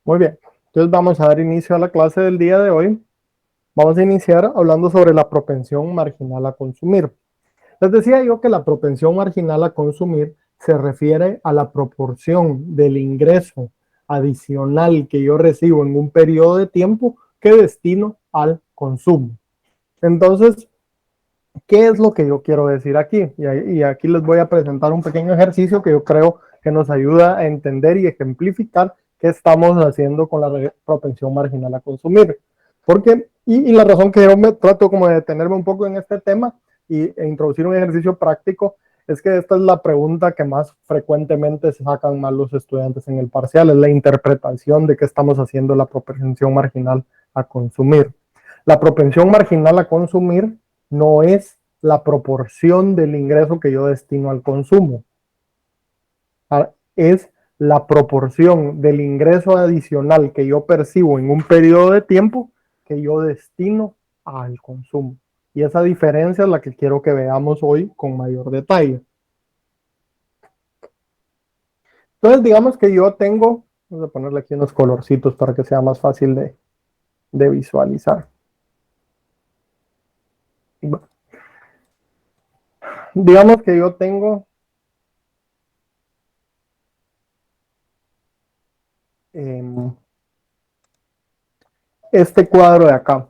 Muy bien, entonces vamos a dar inicio a la clase del día de hoy. Vamos a iniciar hablando sobre la propensión marginal a consumir. Les decía yo que la propensión marginal a consumir se refiere a la proporción del ingreso adicional que yo recibo en un periodo de tiempo que destino al consumo. Entonces, ¿qué es lo que yo quiero decir aquí? Y aquí les voy a presentar un pequeño ejercicio que yo creo que nos ayuda a entender y ejemplificar qué estamos haciendo con la propensión marginal a consumir. Porque, y la razón que yo me trato como de detenerme un poco en este tema e introducir un ejercicio práctico es que esta es la pregunta que más frecuentemente se sacan mal los estudiantes en el parcial, es la interpretación de qué estamos haciendo la propensión marginal a consumir. La propensión marginal a consumir no es la proporción del ingreso que yo destino al consumo, es la proporción del ingreso adicional que yo percibo en un periodo de tiempo que yo destino al consumo. Y esa diferencia es la que quiero que veamos hoy con mayor detalle. Entonces, digamos que yo tengo, vamos a ponerle aquí unos colorcitos para que sea más fácil de visualizar. Digamos que yo tengo este cuadro de acá.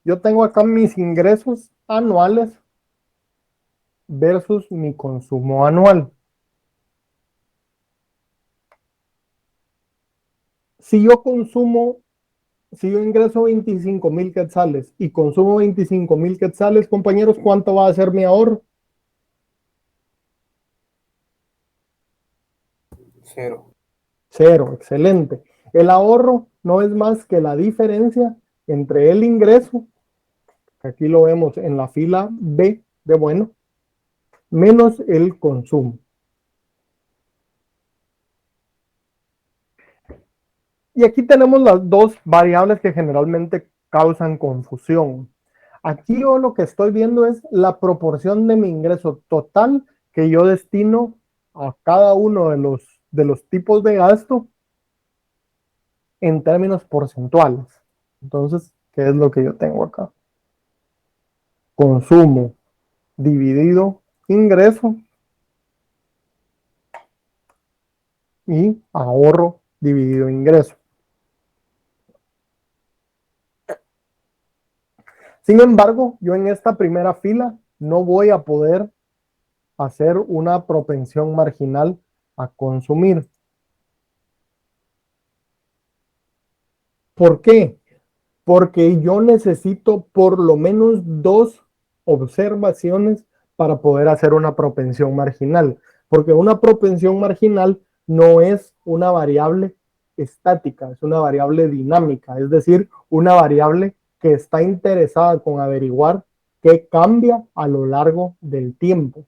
Yo tengo acá mis ingresos anuales versus mi consumo anual. Si yo consumo, si yo ingreso 25,000 quetzales y consumo 25,000 quetzales, compañeros, ¿cuánto va a ser mi ahorro? Cero. Cero, excelente. El ahorro no es más que la diferencia entre el ingreso, que aquí lo vemos en la fila B de bueno, menos el consumo. Y aquí tenemos las dos variables que generalmente causan confusión. Aquí yo lo que estoy viendo es la proporción de mi ingreso total que yo destino a cada uno de los tipos de gasto en términos porcentuales. Entonces, ¿qué es lo que yo tengo acá? Consumo dividido ingreso y ahorro dividido ingreso. Sin embargo, yo en esta primera fila no voy a poder hacer una propensión marginal a consumir. ¿Por qué? Porque yo necesito por lo menos dos observaciones para poder hacer una propensión marginal, porque una propensión marginal no es una variable estática, es una variable dinámica, es decir, una variable que está interesada con averiguar qué cambia a lo largo del tiempo.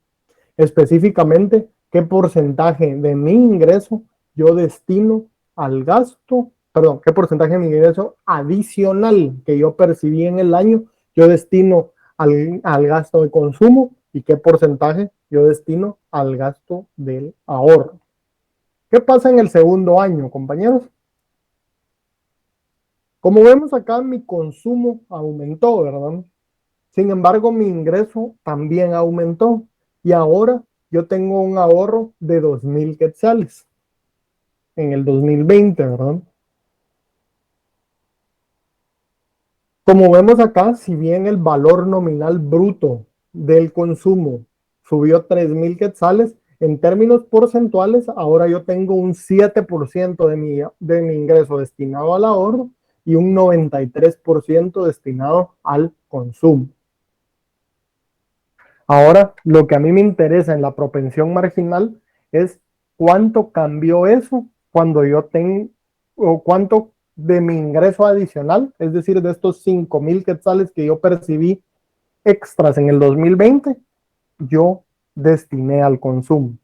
Específicamente, qué porcentaje de mi ingreso yo destino al gasto, perdón, qué porcentaje de mi ingreso adicional que yo percibí en el año, yo destino al gasto de consumo y qué porcentaje yo destino al gasto del ahorro. ¿Qué pasa en el segundo año, compañeros? Como vemos acá, mi consumo aumentó, ¿verdad? Sin embargo, mi ingreso también aumentó y ahora yo tengo un ahorro de 2,000 quetzales en el 2020, ¿verdad? Como vemos acá, si bien el valor nominal bruto del consumo subió 3,000 quetzales, en términos porcentuales, ahora yo tengo un 7% de mi ingreso destinado al ahorro y un 93% destinado al consumo. Ahora, lo que a mí me interesa en la propensión marginal es cuánto cambió eso cuando yo tengo, o cuánto de mi ingreso adicional, es decir, de estos 5,000 quetzales que yo percibí extras en el 2020, yo destiné al consumo.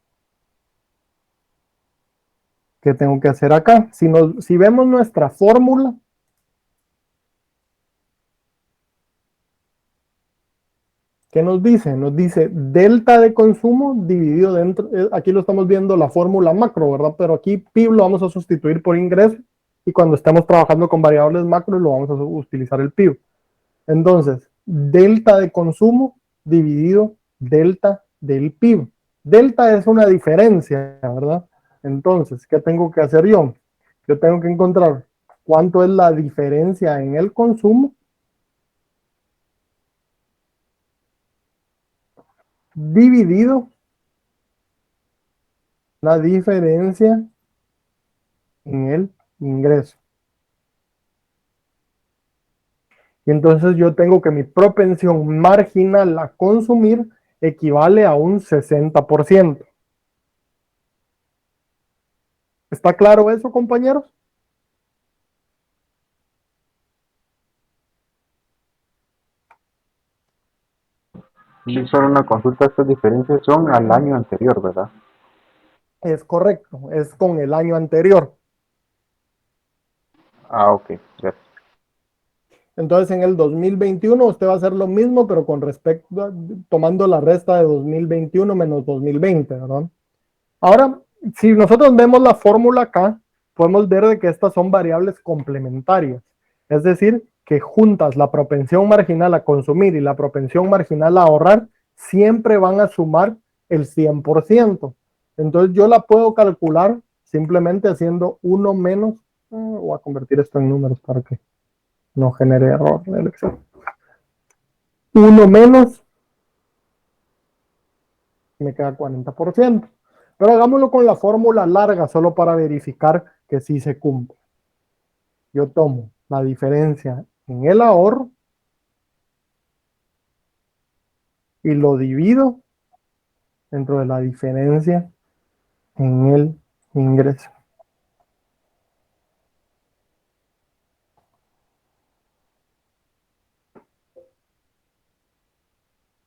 ¿Qué tengo que hacer acá? Si vemos nuestra fórmula, ¿Qué nos dice? Nos dice delta de consumo dividido dentro, aquí lo estamos viendo la fórmula macro, ¿verdad? Pero aquí PIB lo vamos a sustituir por ingreso y cuando estemos trabajando con variables macro lo vamos a utilizar el PIB. Entonces, delta de consumo dividido delta del PIB. Delta es una diferencia, ¿verdad? Entonces, ¿qué tengo que hacer yo? Yo tengo que encontrar cuánto es la diferencia en el consumo dividido la diferencia en el ingreso. Y entonces yo tengo que mi propensión marginal a consumir equivale a un 60%. ¿Está claro eso, compañeros? Y solo una consulta, estas diferencias son al año anterior, ¿verdad? Es correcto, es con el año anterior. Ah, ok, gracias. Entonces en el 2021 usted va a hacer lo mismo, pero con respecto a, tomando la resta de 2021 menos 2020, ¿verdad? Ahora, si nosotros vemos la fórmula acá, podemos ver de que estas son variables complementarias. Es decir, que juntas la propensión marginal a consumir y la propensión marginal a ahorrar siempre van a sumar el 100%. Entonces yo la puedo calcular simplemente haciendo uno menos, voy a convertir esto en números para que no genere error de elección. Uno menos, me queda 40%. Pero hagámoslo con la fórmula larga, solo para verificar que sí se cumple. Yo tomo la diferencia en el ahorro y lo divido dentro de la diferencia en el ingreso.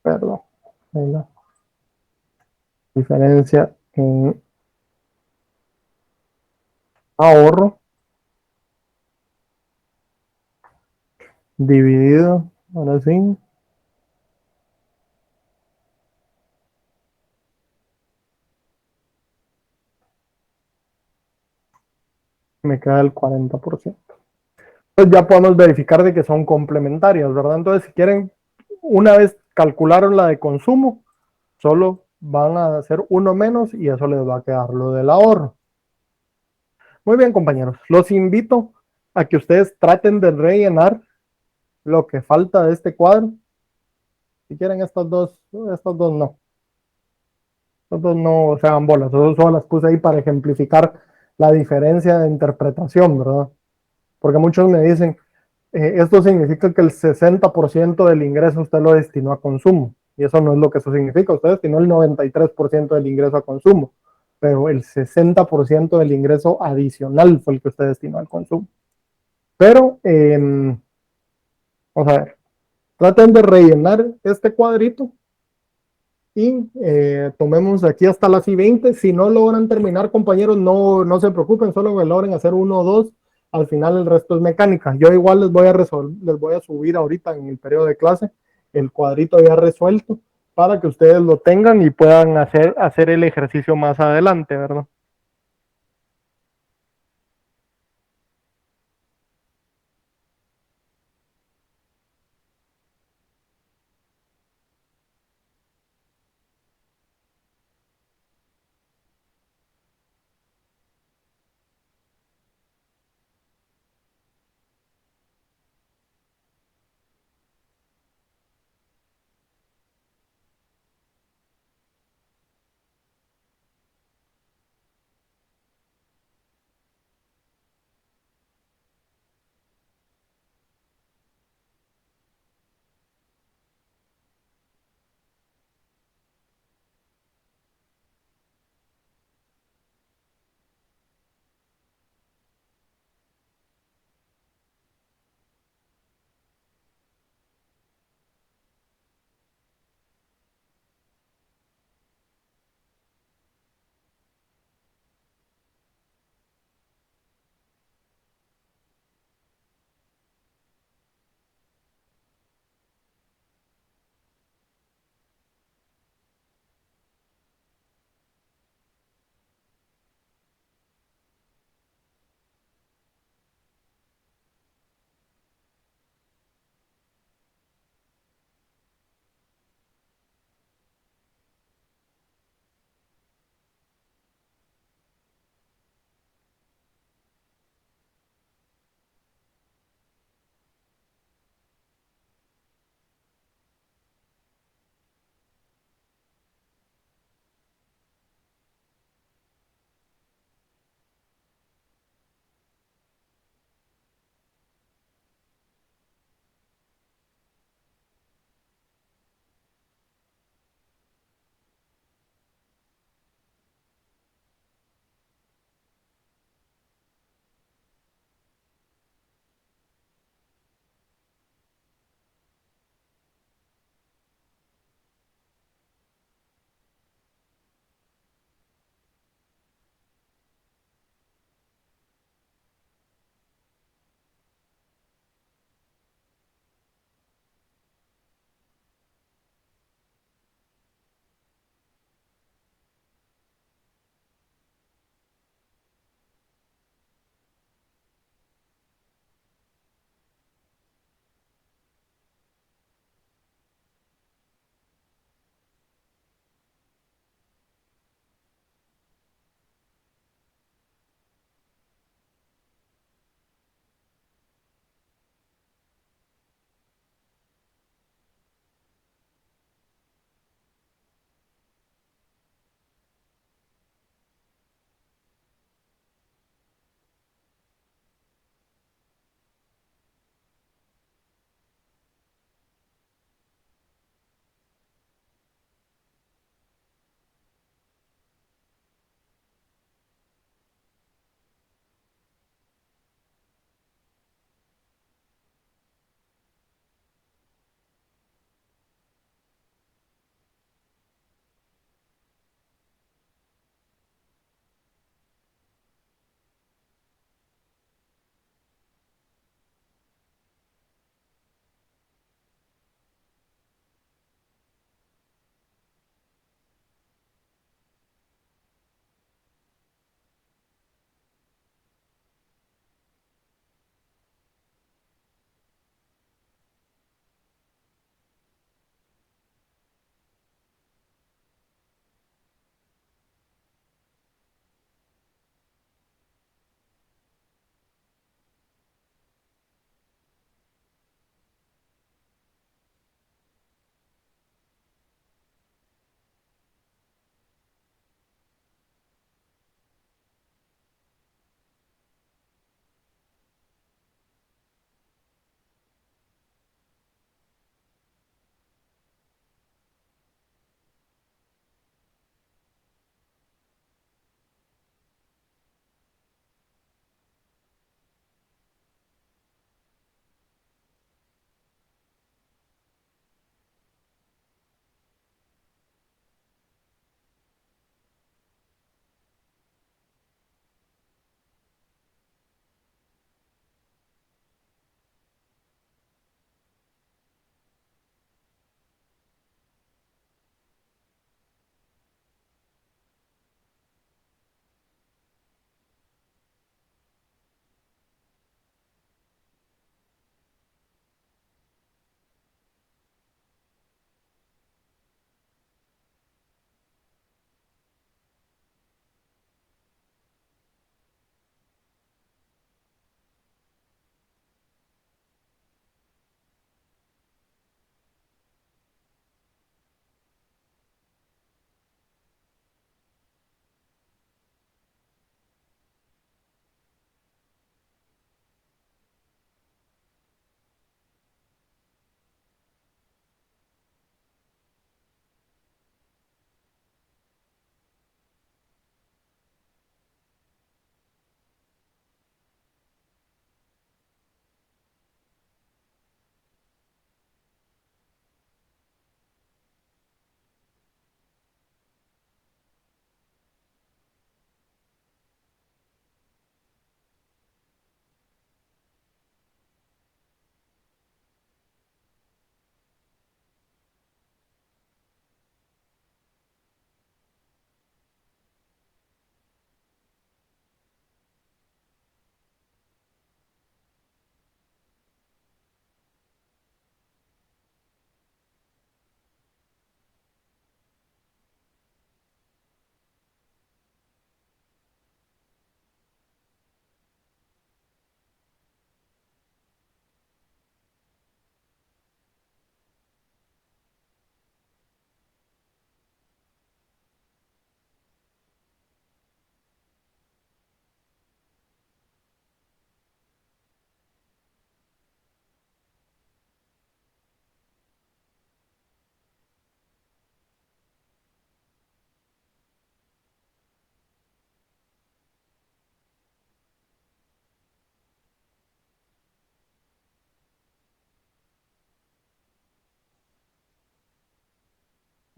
Perdón. La diferencia en ahorro dividido, ahora sí, me queda el 40%. Pues ya podemos verificar de que son complementarias, ¿verdad? Entonces, si quieren, una vez calcularon la de consumo, solo van a hacer uno menos y eso les va a quedar lo del ahorro. Muy bien, compañeros, los invito a que ustedes traten de rellenar lo que falta de este cuadro. Si quieren estas dos no. Estas dos no se hagan bolas, solo las puse ahí para ejemplificar la diferencia de interpretación, ¿verdad? Porque muchos me dicen, esto significa que el 60% del ingreso usted lo destinó a consumo. Y eso no es lo que eso significa. Usted destinó el 93% del ingreso a consumo, pero el 60% del ingreso adicional fue el que usted destinó al consumo. Pero, vamos a ver, traten de rellenar este cuadrito y tomemos aquí hasta las I-20. Si no logran terminar, compañeros, no se preocupen, solo que logren hacer uno o dos. Al final el resto es mecánica. Yo igual les voy a subir ahorita en el periodo de clase el cuadrito ya resuelto para que ustedes lo tengan y puedan hacer el ejercicio más adelante, ¿verdad?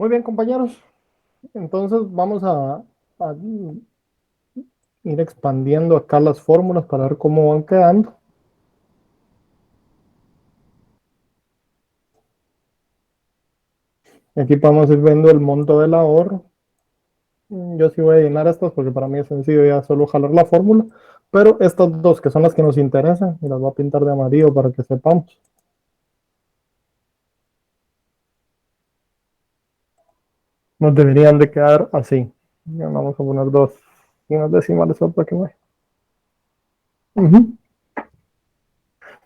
Muy bien, compañeros. Entonces vamos a ir expandiendo acá las fórmulas para ver cómo van quedando. Aquí podemos ir viendo el monto del ahorro. Yo sí voy a llenar estas porque para mí es sencillo ya solo jalar la fórmula. Pero estas dos que son las que nos interesan, y las voy a pintar de amarillo para que sepamos. Nos deberían de quedar así. Ya vamos a poner dos unas decimales para que no hay.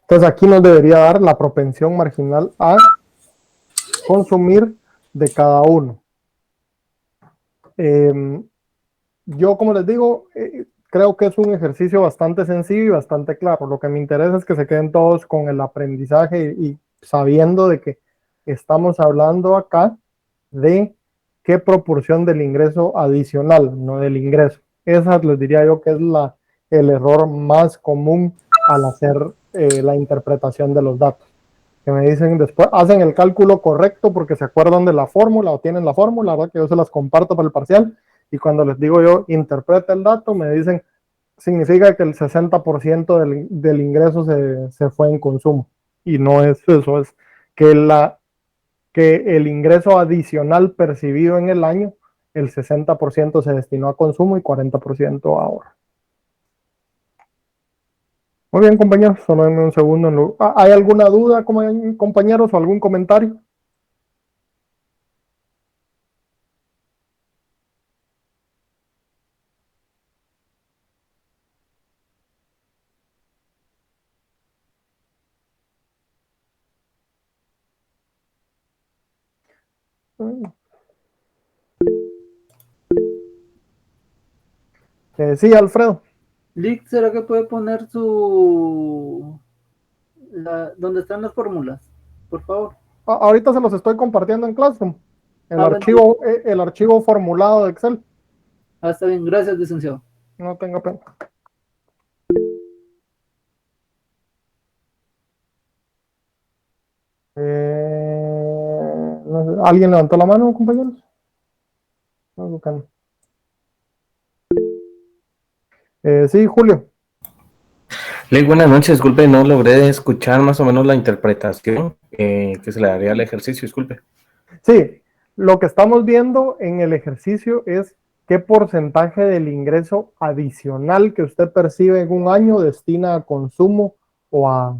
Entonces aquí nos debería dar la propensión marginal a consumir de cada uno. Yo, como les digo, creo que es un ejercicio bastante sencillo y bastante claro. Lo que me interesa es que se queden todos con el aprendizaje y sabiendo de que estamos hablando acá de qué proporción del ingreso adicional, no del ingreso. Esa les diría yo que es el error más común al hacer la interpretación de los datos. Que me dicen después, hacen el cálculo correcto porque se acuerdan de la fórmula o tienen la fórmula, ¿verdad? Que yo se las comparto para el parcial. Y cuando les digo yo, interpreta el dato, me dicen, significa que el 60% del ingreso se fue en consumo. Y no es eso, es que que el ingreso adicional percibido en el año, el 60% se destinó a consumo y 40% a ahorro. Muy bien, compañeros, solo denme un segundo. ¿Hay alguna duda, compañeros, o algún comentario? Sí, Alfredo. Lick, ¿será que puede poner donde están las fórmulas? Por favor. Ahorita se los estoy compartiendo en Classroom. Bueno, El archivo formulado de Excel. está bien, gracias, licenciado. No tenga pena. No sé, ¿alguien levantó la mano, compañeros? No, sí, Julio. Buenas noches, disculpe, no logré escuchar más o menos la interpretación que se le daría al ejercicio, disculpe. Sí, lo que estamos viendo en el ejercicio es qué porcentaje del ingreso adicional que usted percibe en un año destina a consumo o a,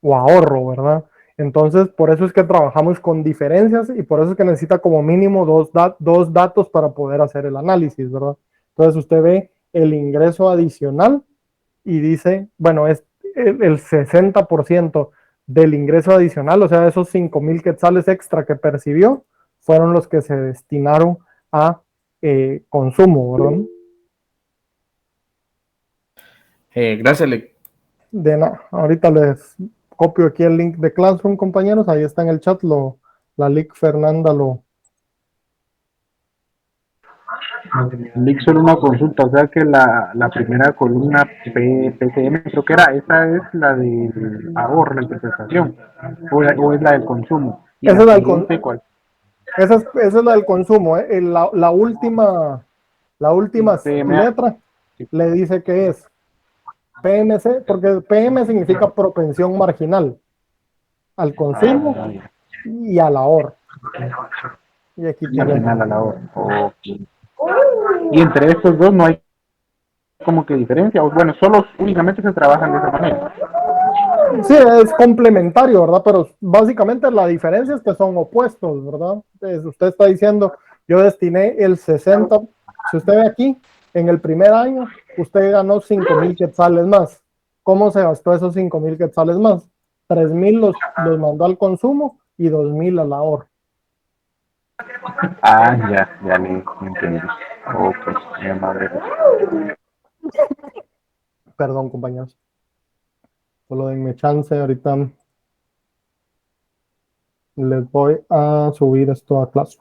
o ahorro, ¿verdad? Entonces, por eso es que trabajamos con diferencias y por eso es que necesita como mínimo dos datos para poder hacer el análisis, ¿verdad? Entonces, usted ve el ingreso adicional y dice, bueno, es el 60% del ingreso adicional, o sea, esos 5,000 quetzales extra que percibió, fueron los que se destinaron a consumo, ¿verdad? Gracias, De nada, ahorita les copio aquí el link de Classroom, compañeros, ahí está en el chat, la link Fernanda lo... Lick, solo una consulta, o sea que la primera columna PCM, creo que era, esa es la del ahorro, la interpretación, o es la del consumo. Y Esa la es siguiente, ¿cuál? esa es la del consumo, ¿eh? La última PMA. letra le dice que es PMC, porque PM significa propensión marginal al consumo Ah, ya. y al ahorro. Y aquí tienen. Marginal a la hora. Okay. Y entre estos dos no hay como que diferencia, o bueno, solo únicamente se trabajan de esa manera. Sí, es complementario, ¿verdad? Pero básicamente la diferencia es que son opuestos, ¿verdad? Entonces, usted está diciendo, yo destiné el 60, si usted ve aquí, en el primer año, usted ganó 5,000 quetzales más. ¿Cómo se gastó esos 5,000 quetzales más? 3,000 los mandó al consumo y 2,000 al ahorro. Ah, ya le entendí. Ok, mi madre. Perdón, compañeros. Solo denme chance, ahorita les voy a subir esto a clase.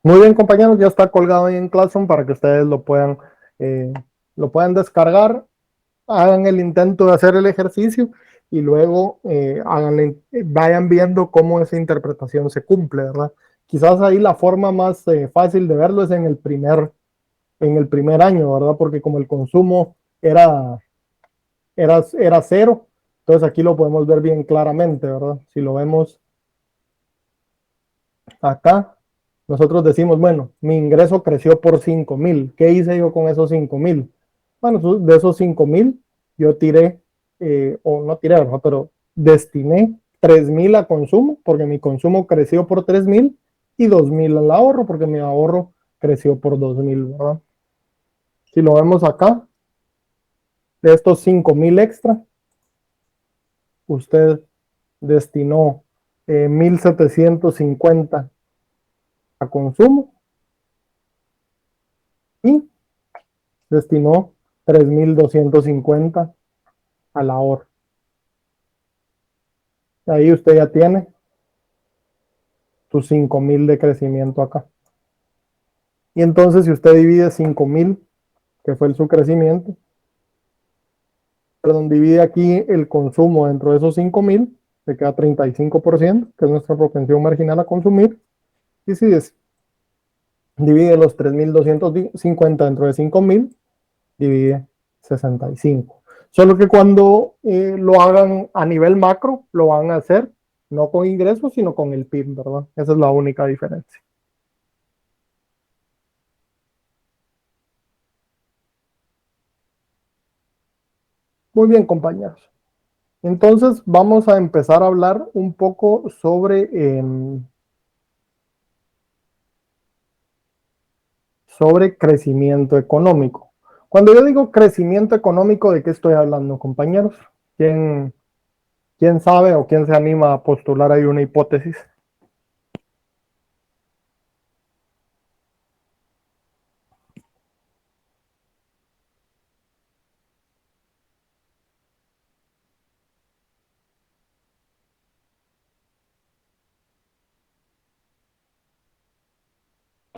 Muy bien, compañeros, ya está colgado ahí en Classroom para que ustedes lo puedan descargar, hagan el intento de hacer el ejercicio y luego vayan viendo cómo esa interpretación se cumple, ¿verdad? Quizás ahí la forma más fácil de verlo es en el primer año, ¿verdad? Porque como el consumo era cero, entonces aquí lo podemos ver bien claramente, ¿verdad? Si lo vemos acá, nosotros decimos, bueno, mi ingreso creció por 5,000. ¿Qué hice yo con esos 5,000? Bueno, de esos 5,000, yo tiré, o no tiré, ¿verdad? Pero destiné 3,000 a consumo, porque mi consumo creció por 3,000, y 2,000 al ahorro, porque mi ahorro creció por 2,000, ¿verdad? Si lo vemos acá, de estos 5,000 extra, usted destinó 1,750 a consumo y destinó 3,250 al ahorro. Ahí usted ya tiene sus 5,000 de crecimiento acá. Y entonces, si usted divide 5,000, que fue su crecimiento, perdón, divide aquí el consumo dentro de esos 5,000, se queda 35%, que es nuestra propensión marginal a consumir. Y si divide los 3,250 dentro de 5,000, divide 65. Solo que cuando lo hagan a nivel macro, lo van a hacer no con ingresos, sino con el PIB, ¿verdad? Esa es la única diferencia. Muy bien, compañeros. Entonces vamos a empezar a hablar un poco sobre crecimiento económico. Cuando yo digo crecimiento económico, ¿de qué estoy hablando, compañeros? ¿Quién sabe o quién se anima a postular ahí una hipótesis?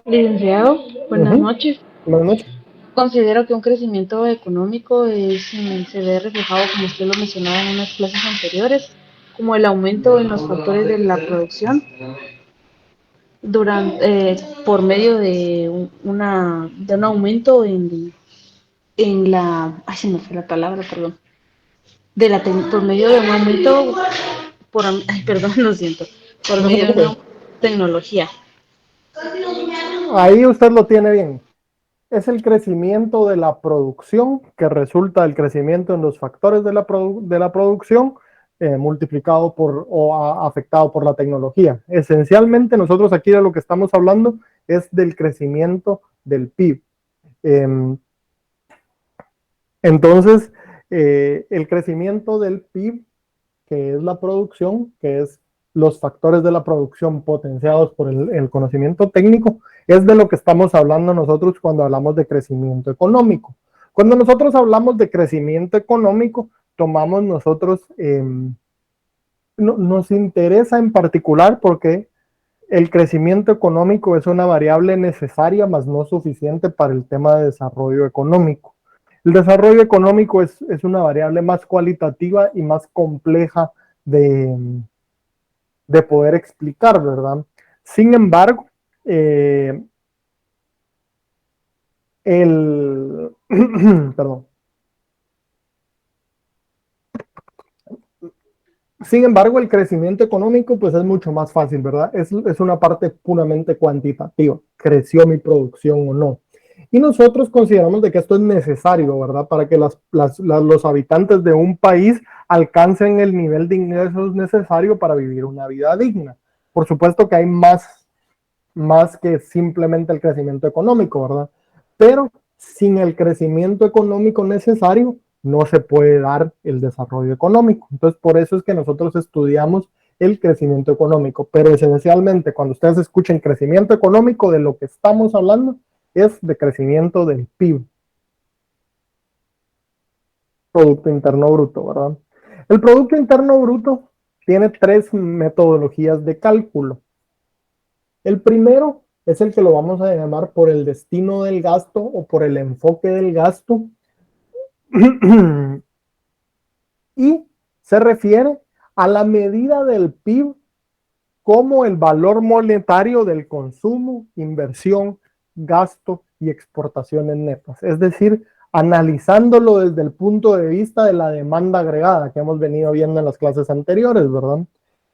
Licenciado, buenas noches. Buenas noches. Considero que un crecimiento económico se ve reflejado, como usted lo mencionaba en unas clases anteriores, como el aumento en los factores de la producción por medio de un aumento en la, ay, se me fue la palabra, perdón, por medio de un aumento, ay, perdón, lo siento, por No se medio de una preocupe. tecnología. Ahí usted lo tiene bien. Es el crecimiento de la producción que resulta del crecimiento en los factores de la producción multiplicado afectado por la tecnología. Esencialmente nosotros aquí de lo que estamos hablando es del crecimiento del PIB. Entonces, el crecimiento del PIB, que es la producción, que es los factores de la producción potenciados por el conocimiento técnico, es de lo que estamos hablando nosotros cuando hablamos de crecimiento económico. Cuando nosotros hablamos de crecimiento económico, tomamos nosotros, nos interesa en particular porque el crecimiento económico es una variable necesaria, mas no suficiente para el tema de desarrollo económico. El desarrollo económico es una variable más cualitativa y más compleja de poder explicar, ¿verdad? Sin embargo, perdón. Sin embargo, el crecimiento económico pues es mucho más fácil, ¿verdad? Es una parte puramente cuantitativa. ¿Creció mi producción o no? Y nosotros consideramos de que esto es necesario, ¿verdad? Para que los habitantes de un país alcancen el nivel de ingresos necesario para vivir una vida digna. Por supuesto que hay más que simplemente el crecimiento económico, ¿verdad? Pero sin el crecimiento económico necesario, no se puede dar el desarrollo económico. Entonces, por eso es que nosotros estudiamos el crecimiento económico. Pero esencialmente, cuando ustedes escuchen crecimiento económico, de lo que estamos hablando es de crecimiento del PIB, Producto Interno Bruto, ¿verdad? El Producto Interno Bruto tiene tres metodologías de cálculo. El primero es el que lo vamos a llamar por el destino del gasto o por el enfoque del gasto. Y se refiere a la medida del PIB como el valor monetario del consumo, inversión, gasto y exportaciones netas. Es decir, analizándolo desde el punto de vista de la demanda agregada que hemos venido viendo en las clases anteriores, ¿verdad?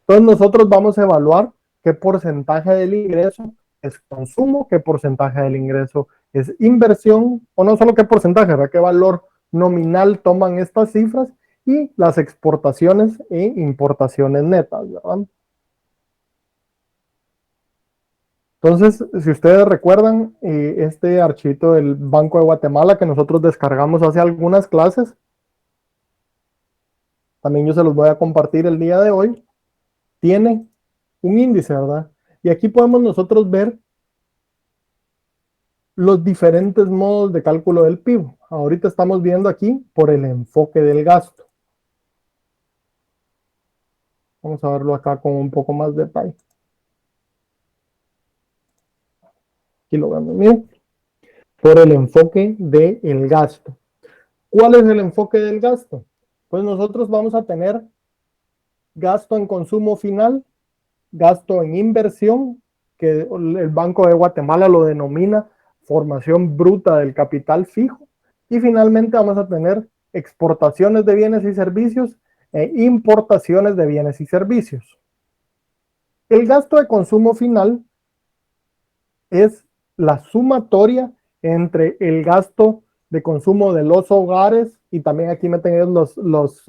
Entonces nosotros vamos a evaluar qué porcentaje del ingreso es consumo, qué porcentaje del ingreso es inversión, o no solo qué porcentaje, ¿verdad? Qué valor nominal toman estas cifras y las exportaciones e importaciones netas, ¿verdad? Entonces, si ustedes recuerdan, este archivito del Banco de Guatemala que nosotros descargamos hace algunas clases, también yo se los voy a compartir el día de hoy, tiene un índice, ¿verdad? Y aquí podemos nosotros ver los diferentes modos de cálculo del PIB. Ahorita estamos viendo aquí por el enfoque del gasto. Vamos a verlo acá con un poco más de detalle. Aquí lo vemos bien. Por el enfoque del gasto. ¿Cuál es el enfoque del gasto? Pues nosotros vamos a tener gasto en consumo final, gasto en inversión, que el Banco de Guatemala lo denomina formación bruta del capital fijo, y finalmente vamos a tener exportaciones de bienes y servicios e importaciones de bienes y servicios. El gasto de consumo final es la sumatoria entre el gasto de consumo de los hogares, y también aquí meten ellos los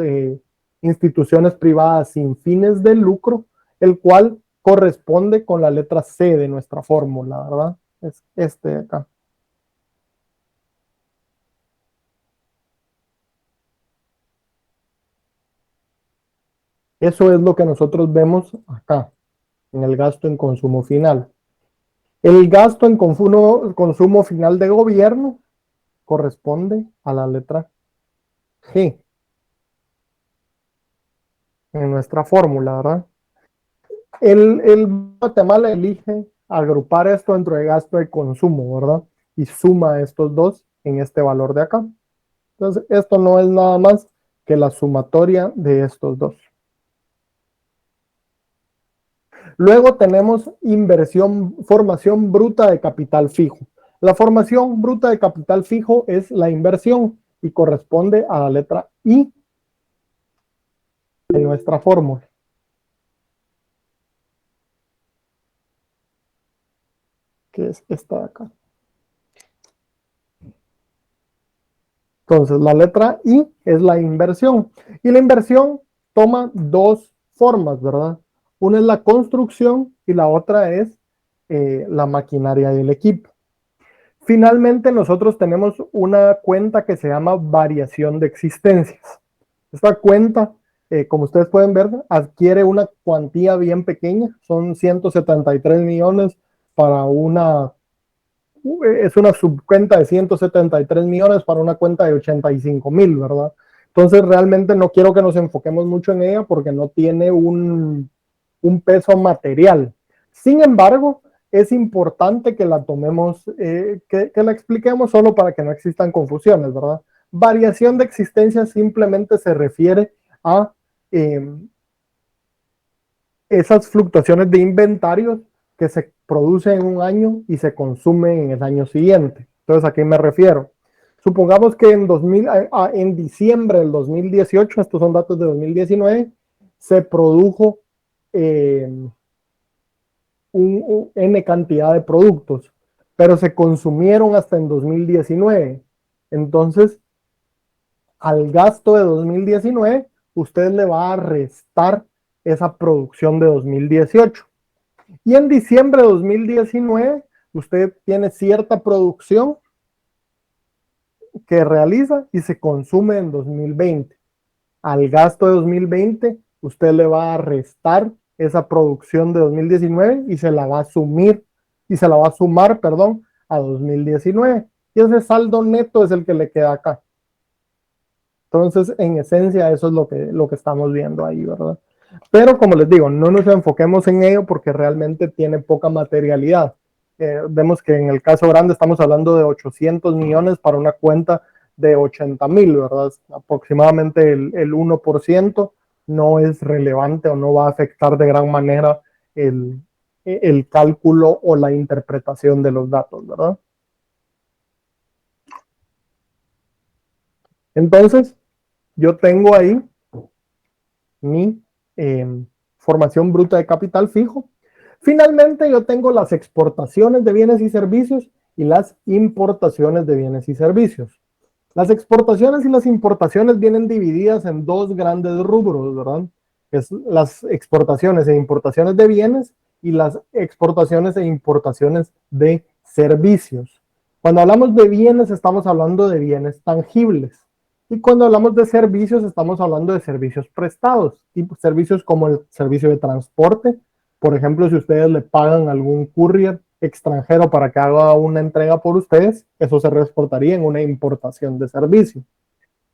instituciones privadas sin fines de lucro, el cual corresponde con la letra C de nuestra fórmula, ¿verdad? Es este de acá. Eso es lo que nosotros vemos acá, en el gasto en consumo final. El gasto en consumo final de gobierno corresponde a la letra G en nuestra fórmula, ¿verdad? El Guatemala elige agrupar esto dentro de gasto de consumo, ¿verdad? Y suma estos dos en este valor de acá. Entonces, esto no es nada más que la sumatoria de estos dos. Luego tenemos formación bruta de capital fijo. La formación bruta de capital fijo es la inversión y corresponde a la letra I de nuestra fórmula. Que es esta de acá. Entonces, la letra I es la inversión. Y la inversión toma dos formas, ¿verdad? Una es la construcción y la otra es la maquinaria y el equipo. Finalmente, nosotros tenemos una cuenta que se llama variación de existencias. Esta cuenta, como ustedes pueden ver, adquiere una cuantía bien pequeña. Son 173 millones para es una subcuenta de 173 millones para una cuenta de 85,000, ¿verdad? Entonces realmente no quiero que nos enfoquemos mucho en ella porque no tiene un peso material. Sin embargo, es importante que la tomemos, que la expliquemos solo para que no existan confusiones, ¿verdad? Variación de existencia simplemente se refiere a esas fluctuaciones de inventarios que se producen en un año y se consumen en el año siguiente. Entonces, ¿a qué me refiero? Supongamos que en diciembre del 2018, estos son datos de 2019, se produjo N cantidad de productos, pero se consumieron hasta en 2019. Entonces, al gasto de 2019, usted le va a restar esa producción de 2018. Y en diciembre de 2019, usted tiene cierta producción que realiza y se consume en 2020. Al gasto de 2020, usted le va a restar esa producción de 2019 y se la va a sumar, a 2019. Y ese saldo neto es el que le queda acá. Entonces, en esencia, eso es lo que estamos viendo ahí, ¿verdad? Pero como les digo, no nos enfoquemos en ello porque realmente tiene poca materialidad. Vemos que en el caso grande estamos hablando de 800 millones para una cuenta de 80,000, ¿verdad? Aproximadamente el 1% no es relevante o no va a afectar de gran manera el cálculo o la interpretación de los datos, ¿verdad? Entonces, yo tengo ahí mi formación bruta de capital fijo. Finalmente, yo tengo las exportaciones de bienes y servicios y las importaciones de bienes y servicios. Las exportaciones y las importaciones vienen divididas en dos grandes rubros, ¿verdad? Es las exportaciones e importaciones de bienes y las exportaciones e importaciones de servicios. Cuando hablamos de bienes, estamos hablando de bienes tangibles. Y cuando hablamos de servicios, estamos hablando de servicios prestados, tipo servicios como el servicio de transporte. Por ejemplo, si ustedes le pagan a algún courier extranjero para que haga una entrega por ustedes, eso se reportaría en una importación de servicio.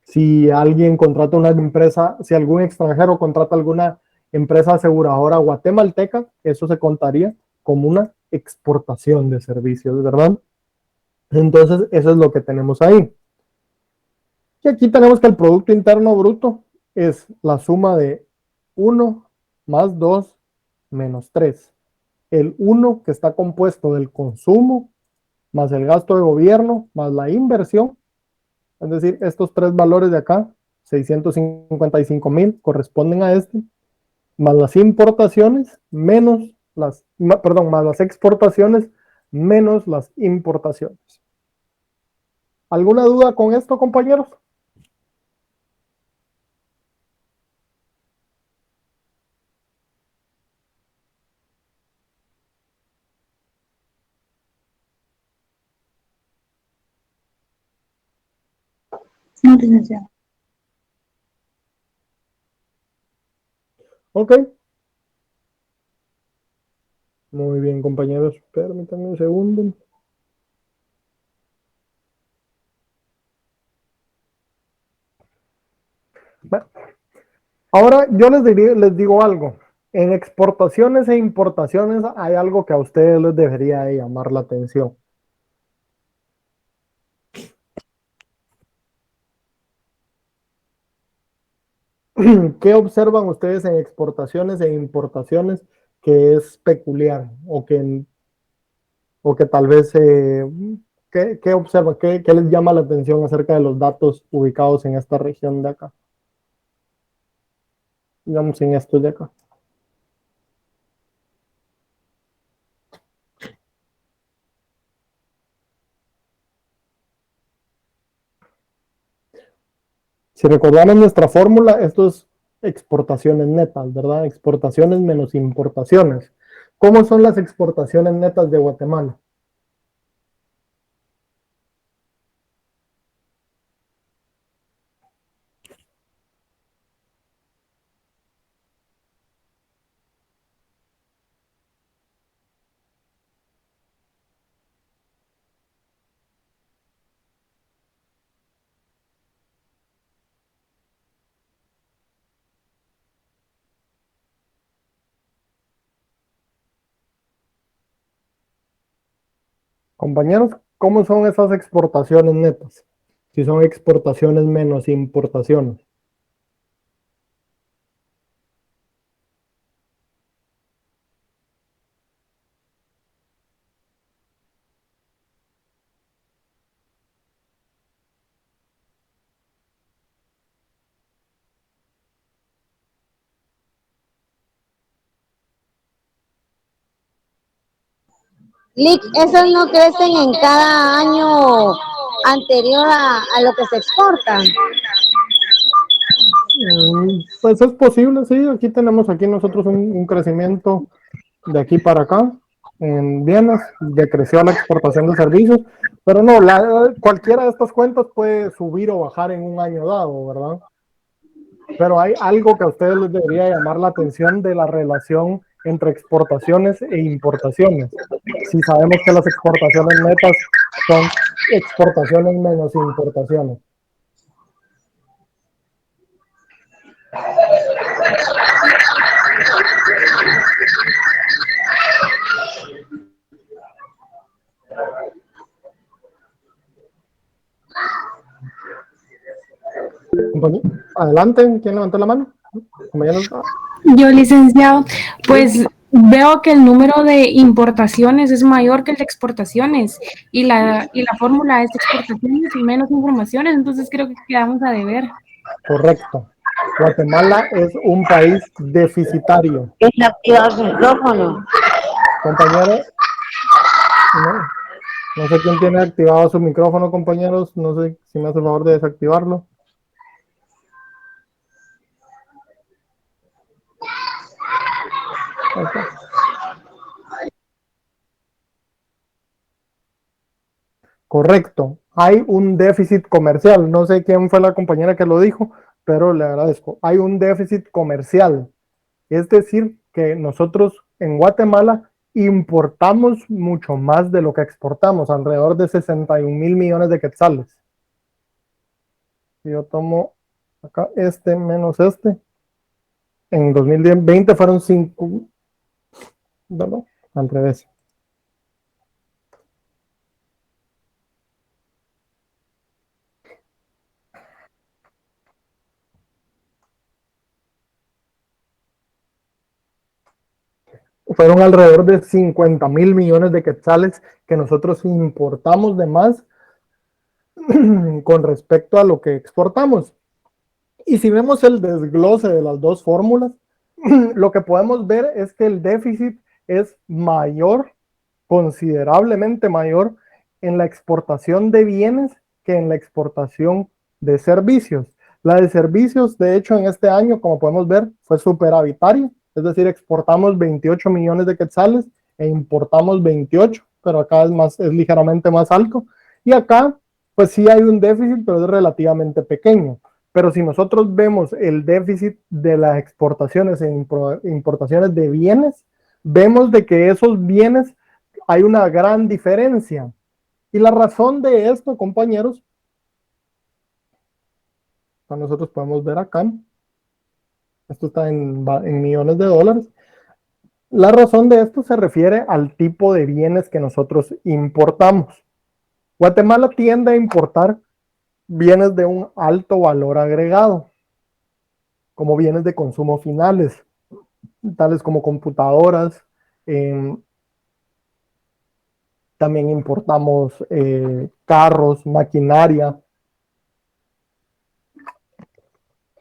Si alguien contrata una empresa, si algún extranjero contrata alguna empresa aseguradora guatemalteca, eso se contaría como una exportación de servicios, ¿verdad? Entonces, eso es lo que tenemos ahí. Y aquí tenemos que el Producto Interno Bruto es la suma de 1 más 2 menos 3. El 1 que está compuesto del consumo más el gasto de gobierno más la inversión. Es decir, estos tres valores de acá, 655,000, corresponden a este, más las importaciones menos las, perdón, más las exportaciones menos las importaciones. ¿Alguna duda con esto, compañeros? No, licenciado. Ok. Muy bien, compañeros. Permítanme un segundo. Bueno, ahora yo les digo algo. En exportaciones e importaciones hay algo que a ustedes les debería de llamar la atención. ¿Qué observan ustedes en exportaciones e importaciones que es peculiar o que tal vez, ¿qué observan? ¿Qué les llama la atención acerca de los datos ubicados en esta región de acá? Digamos en estos de acá. Si recordamos nuestra fórmula, esto es exportaciones netas, ¿verdad? Exportaciones menos importaciones. ¿Cómo son las exportaciones netas de Guatemala? Compañeros, ¿cómo son esas exportaciones netas? Si son exportaciones menos importaciones. Lick, esos no crecen en cada año anterior a lo que se exporta. Pues es posible, sí. Aquí nosotros un crecimiento de aquí para acá en bienes, decreció la exportación de servicios, pero no, cualquiera de estas cuentas puede subir o bajar en un año dado, ¿verdad? Pero hay algo que a ustedes les debería llamar la atención de la relación entre exportaciones e importaciones. Si sabemos que las exportaciones netas son exportaciones menos importaciones. Adelante, ¿quién levantó la mano? Compañeros. Yo, licenciado, pues veo que el número de importaciones es mayor que el de exportaciones y la fórmula es exportaciones y menos informaciones, entonces creo que quedamos a deber. Correcto. Guatemala es un país deficitario. Es activado su micrófono. Compañero, no sé quién tiene activado su micrófono, compañeros. No sé si me hace el favor de desactivarlo. Ahí está. Correcto. Hay un déficit comercial. No sé quién fue la compañera que lo dijo, pero le agradezco. Hay un déficit comercial. Es decir, que nosotros en Guatemala importamos mucho más de lo que exportamos, alrededor de 61,000 millones de quetzales. Si yo tomo acá este menos este, en 2020 fueron 5, ¿verdad? Al revés. Fueron alrededor de 50,000 millones de quetzales que nosotros importamos de más con respecto a lo que exportamos. Y si vemos el desglose de las dos fórmulas, lo que podemos ver es que el déficit es mayor, considerablemente mayor, en la exportación de bienes que en la exportación de servicios. La de servicios, de hecho, en este año, como podemos ver, fue superavitaria, es decir, exportamos 28 millones de quetzales e importamos 28, pero acá es ligeramente más alto. Y acá, pues sí hay un déficit, pero es relativamente pequeño. Pero si nosotros vemos el déficit de las exportaciones e importaciones de bienes, vemos de que esos bienes hay una gran diferencia. Y la razón de esto, compañeros, nosotros podemos ver acá, esto está en millones de dólares. La razón de esto se refiere al tipo de bienes que nosotros importamos. Guatemala tiende a importar bienes de un alto valor agregado, como bienes de consumo finales, tales como computadoras. También importamos carros, maquinaria.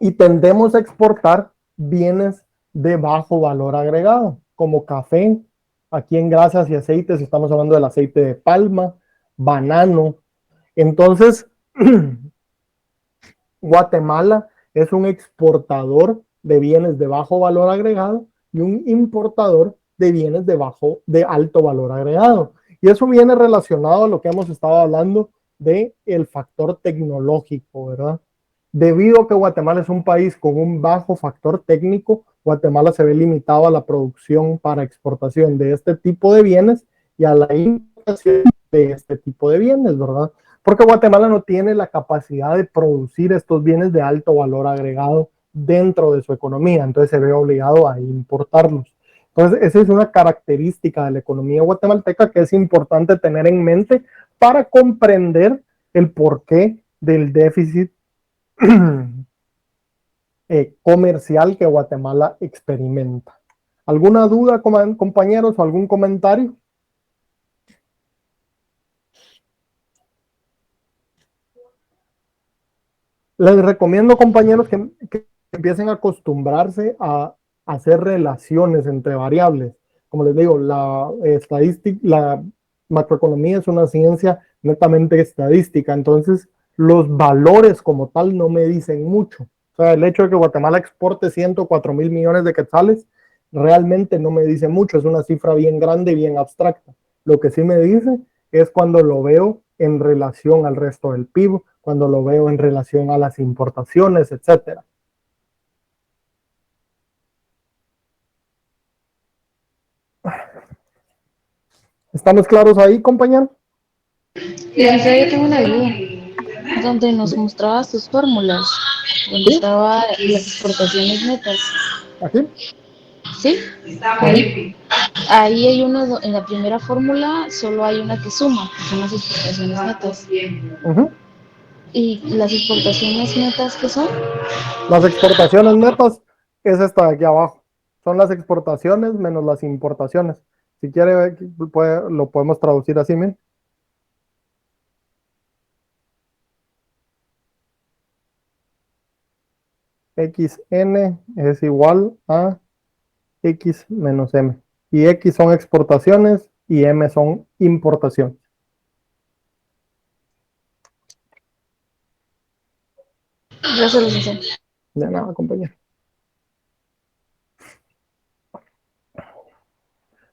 Y tendemos a exportar bienes de bajo valor agregado, como café. Aquí en grasas y aceites estamos hablando del aceite de palma, banano. Entonces, Guatemala es un exportador de bienes de bajo valor agregado y un importador de bienes de alto valor agregado. Y eso viene relacionado a lo que hemos estado hablando de el factor tecnológico, ¿verdad? Debido a que Guatemala es un país con un bajo factor técnico, Guatemala se ve limitado a la producción para exportación de este tipo de bienes y a la importación de este tipo de bienes, ¿verdad? Porque Guatemala no tiene la capacidad de producir estos bienes de alto valor agregado dentro de su economía, entonces se ve obligado a importarlos. Entonces, esa es una característica de la economía guatemalteca que es importante tener en mente para comprender el porqué del déficit comercial que Guatemala experimenta. ¿Alguna duda, compañeros, o algún comentario? Les recomiendo, compañeros, que empiecen a acostumbrarse a hacer relaciones entre variables. Como les digo, la estadística, la macroeconomía es una ciencia netamente estadística, entonces los valores como tal no me dicen mucho. O sea, el hecho de que Guatemala exporte 104,000 millones de quetzales realmente no me dice mucho, es una cifra bien grande y bien abstracta. Lo que sí me dice es cuando lo veo en relación al resto del PIB, cuando lo veo en relación a las importaciones, etcétera. ¿Estamos claros ahí, compañero? Licenciado, yo tengo una duda. Donde nos mostrabas tus fórmulas, donde estaban las exportaciones netas. ¿Aquí? ¿Sí? Ahí hay uno, en la primera fórmula solo hay una que suma, que son las exportaciones netas. ¿Y las exportaciones netas qué son? Las exportaciones netas es esta de aquí abajo. Son las exportaciones menos las importaciones. Si quiere, lo podemos traducir así, miren. XN es igual a X menos M. Y X son exportaciones y M son importaciones. Gracias, licenciado. De nada, compañero.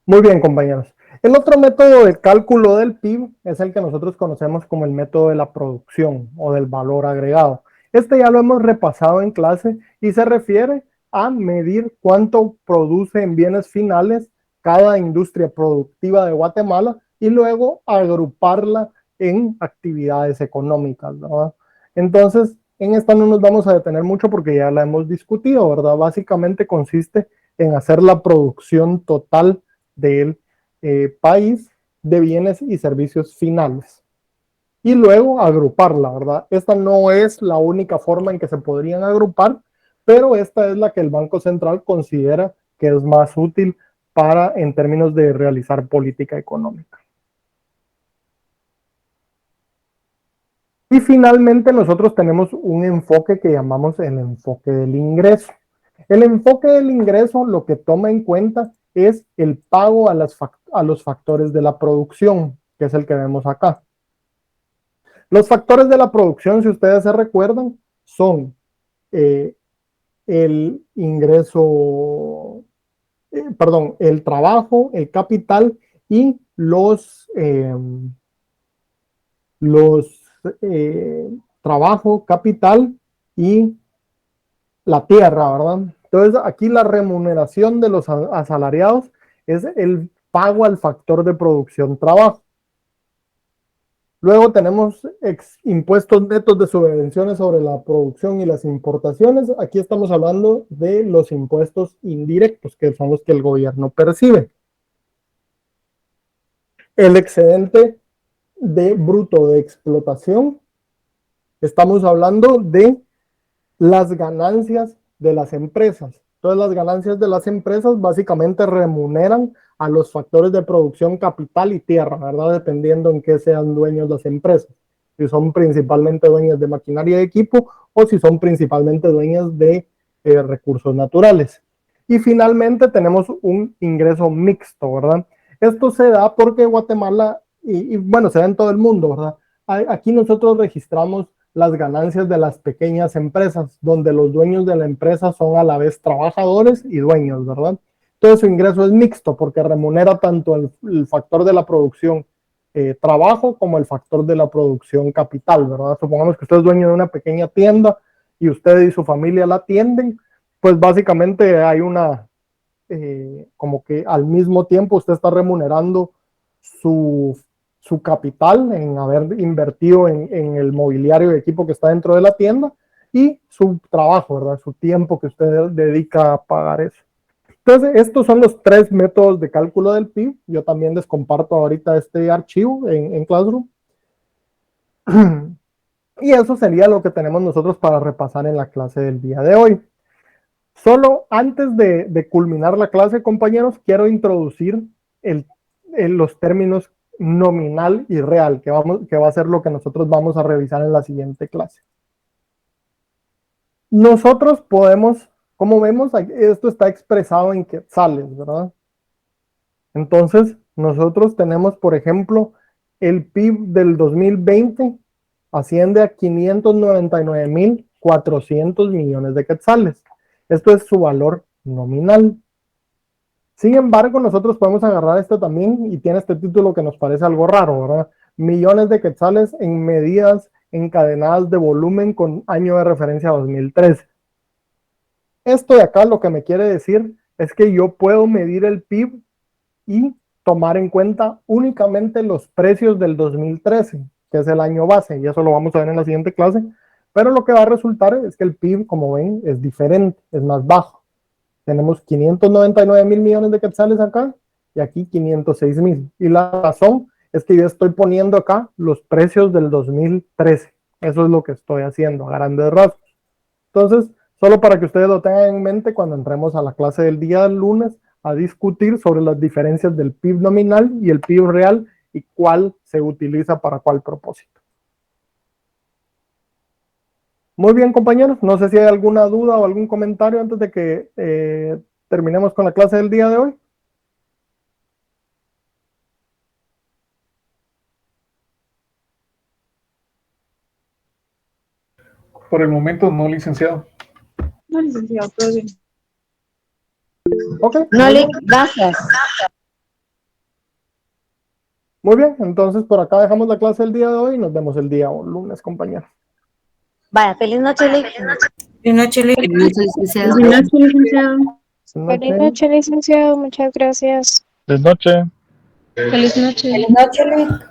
Muy bien, compañeros. El otro método de cálculo del PIB es el que nosotros conocemos como el método de la producción o del valor agregado. Este ya lo hemos repasado en clase y se refiere a medir cuánto produce en bienes finales cada industria productiva de Guatemala y luego agruparla en actividades económicas, ¿verdad? Entonces, en esta no nos vamos a detener mucho porque ya la hemos discutido, ¿verdad? Básicamente consiste en hacer la producción total del país de bienes y servicios finales y luego agruparla, ¿verdad? Esta no es la única forma en que se podrían agrupar, pero esta es la que el Banco Central considera que es más útil para en términos de realizar política económica. Y finalmente nosotros tenemos un enfoque que llamamos el enfoque del ingreso. El enfoque del ingreso lo que toma en cuenta es el pago a los factores de la producción, que es el que vemos acá. Los factores de la producción, si ustedes se recuerdan, son el ingreso, el trabajo, el capital y trabajo, capital y la tierra, ¿verdad? Entonces, aquí la remuneración de los asalariados es el pago al factor de producción trabajo. Luego tenemos impuestos netos de subvenciones sobre la producción y las importaciones. Aquí estamos hablando de los impuestos indirectos, que son los que el gobierno percibe. El excedente bruto de explotación. Estamos hablando de las ganancias de las empresas. Entonces, las ganancias de las empresas básicamente remuneran a los factores de producción, capital y tierra, ¿verdad? Dependiendo en qué sean dueños las empresas. Si son principalmente dueñas de maquinaria y equipo o si son principalmente dueñas de recursos naturales. Y finalmente tenemos un ingreso mixto, ¿verdad? Esto se da porque Guatemala, y bueno, se da en todo el mundo, ¿verdad? Aquí nosotros registramos las ganancias de las pequeñas empresas, donde los dueños de la empresa son a la vez trabajadores y dueños, ¿verdad? Entonces su ingreso es mixto porque remunera tanto el factor de la producción trabajo como el factor de la producción capital, ¿verdad? Supongamos que usted es dueño de una pequeña tienda y usted y su familia la atienden, pues básicamente hay como que al mismo tiempo usted está remunerando su capital en haber invertido en el mobiliario y equipo que está dentro de la tienda y su trabajo, ¿verdad? Su tiempo que usted dedica a pagar eso. Entonces, estos son los 3 métodos de cálculo del PIB. Yo también les comparto ahorita este archivo en Classroom. Y eso sería lo que tenemos nosotros para repasar en la clase del día de hoy. Solo antes de culminar la clase, compañeros, quiero introducir los términos nominal y real, que va a ser lo que nosotros vamos a revisar en la siguiente clase. Nosotros podemos, como vemos, esto está expresado en quetzales, ¿verdad? Entonces, nosotros tenemos, por ejemplo, el PIB del 2020 asciende a 599.400 millones de quetzales. Esto es su valor nominal. Sin embargo, nosotros podemos agarrar esto también y tiene este título que nos parece algo raro, ¿verdad? Millones de quetzales en medidas encadenadas de volumen con año de referencia 2013. Esto de acá lo que me quiere decir es que yo puedo medir el PIB y tomar en cuenta únicamente los precios del 2013, que es el año base, y eso lo vamos a ver en la siguiente clase, pero lo que va a resultar es que el PIB, como ven, es diferente, es más bajo. Tenemos 599.000 millones de quetzales acá y aquí 506.000. Y la razón es que yo estoy poniendo acá los precios del 2013. Eso es lo que estoy haciendo a grandes rasgos. Entonces, solo para que ustedes lo tengan en mente cuando entremos a la clase del día lunes a discutir sobre las diferencias del PIB nominal y el PIB real y cuál se utiliza para cuál propósito. Muy bien, compañeros. No sé si hay alguna duda o algún comentario antes de que terminemos con la clase del día de hoy. Por el momento no, licenciado. No, licenciado, todo bien. Ok. No, Lick, gracias. Muy bien, entonces por acá dejamos la clase del día de hoy y nos vemos el día lunes, compañeros. Vaya, feliz noche, Lick. Buenas noches, licenciado. Buenas noches, licenciado. Feliz noche, licenciado. Muchas gracias. Buenas noches. Feliz noche. Feliz noche, Lick.